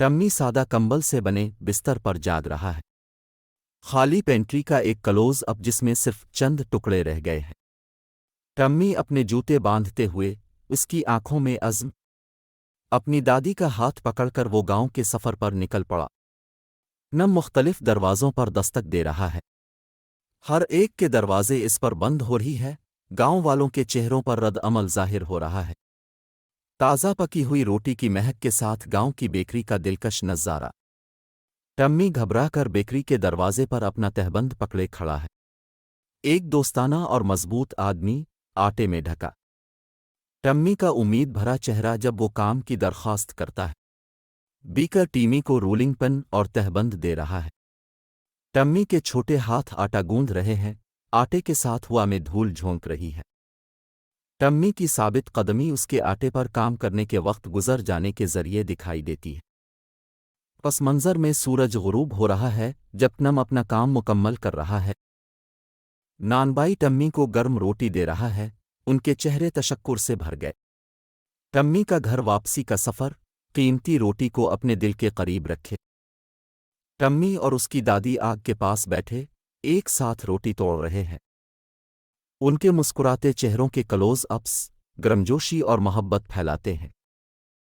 Tummy सादा कंबल से बने बिस्तर पर जाग रहा है। खाली पेंट्री का एक क्लोज अप जिसमें सिर्फ चंद टुकड़े रह गए हैं। टम्मी अपने जूते बांधते हुए, उसकी आंखों में अज़्म, अपनी दादी का हाथ पकड़कर वो गांव के सफ़र पर निकल पड़ा। नम मुख्तलिफ दरवाज़ों पर दस्तक दे रहा है। हर एक के दरवाजे इस पर बंद हो रही है। गांव वालों के चेहरों पर रद्द अमल जाहिर हो रहा है। ताज़ा पकी हुई रोटी की महक के साथ गांव की बेकरी का दिलकश नज़ारा। टम्मी घबरा कर बेकरी के दरवाजे पर अपना तहबंद पकड़े खड़ा है। एक दोस्ताना और मजबूत आदमी, आटे में ढका। टम्मी का उम्मीद भरा चेहरा जब वो काम की दरख्वास्त करता है। बीकर टीमी को रोलिंग पेन और तहबंद दे रहा है। टम्मी के छोटे हाथ आटा गूंद रहे हैं, आटे के साथ हवा में धूल झोंक रही है। टम्मी की साबित कदमी उसके आटे पर काम करने के वक्त गुजर जाने के जरिए दिखाई देती है। पस मंजर में सूरज गुरूब हो रहा है जब नम अपना काम मुकम्मल कर रहा है। नानबाई टम्मी को गर्म रोटी दे रहा है, उनके चेहरे तशक्कुर से भर गए। टम्मी का घर वापसी का सफ़र, कीमती रोटी को अपने दिल के करीब रखे। टम्मी और उसकी दादी आग के पास बैठे, एक साथ रोटी तोड़ रहे हैं। उनके मुस्कुराते चेहरों के क्लोज अप्स गर्मजोशी और मोहब्बत फैलाते हैं।